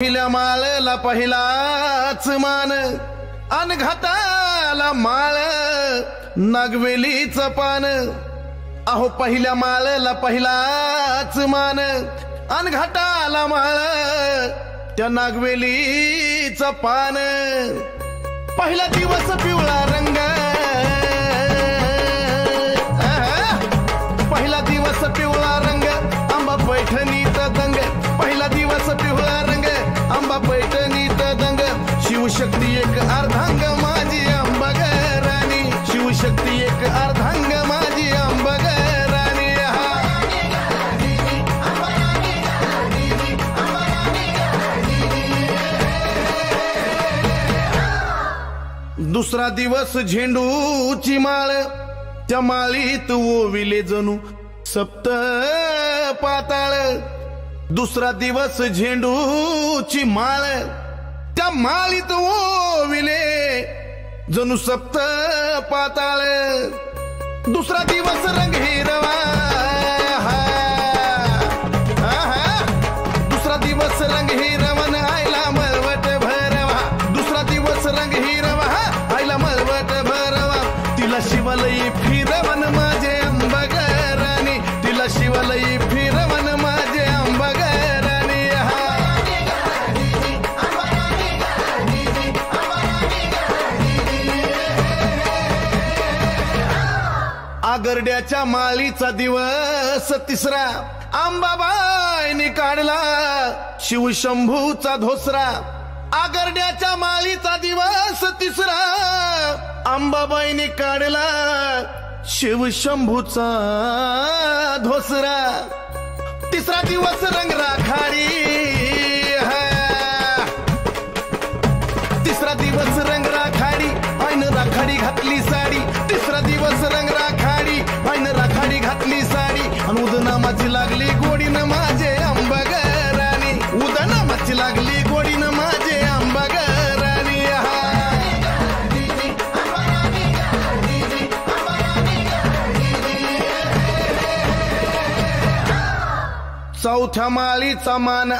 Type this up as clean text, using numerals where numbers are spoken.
पहिल्या माळला पहिलाच मान अन घाटाला माळ नागवेलीचं पान। अहो पहिल्या माळला पहिलाच मान अन घाटाला माळ त्या नागवेलीचं पान। पहिला दिवस पिवळा रंग, पहिला दिवस पिवळा रंग आंबा पैठणीत दंग। पहिला दिवस पिवळा रंग आंबा पैठणीत दंग। शिवशक्ती एक अर्धांग माझी आंबा राणी, शिवशक्ती एक अर्धांग माझी आंबा राणी। दुसरा दिवस झेंडूची माळ त्या माळीत ओविले जणू सप्त पाताळ। दुसरा दिवस झेंडूची माळ त्या माळीत ओविले जणू सप्त पाताळ। दुसरा दिवस रंग हिरवा, दुसरा दिवस रंग हिरवन आईला मळवट भरवा। दुसरा दिवस रंग हिरवा आईला मळवट भरवा। तिला शिवालयी फिरवन माझे आंबा राणी, तिला शिवालयी फिरवन माझे आंबा राणी। आगरड्याच्या माळीचा दिवस तिसरा अंबाबाईने काढला शिवशंभूचा धोसरा। आगरड्याच्या माळीचा दिवस तिसरा अंबाबाईने काढला शिवशंभूचा धोसरा। तिसरा दिवस रंग राखाडी, तिसरा दिवस रंग राखाडी आईनं राखाडी घातली साडी। तिसरा दिवस रंग राखाडी आईनं राखाडी घातली साडी। आणि उदनामाची लागली गोडीनं माझे आंबा राणी, उदनामाची लागली गोडीनं माझे आंबा राणी। चौथ्या माळीचा मान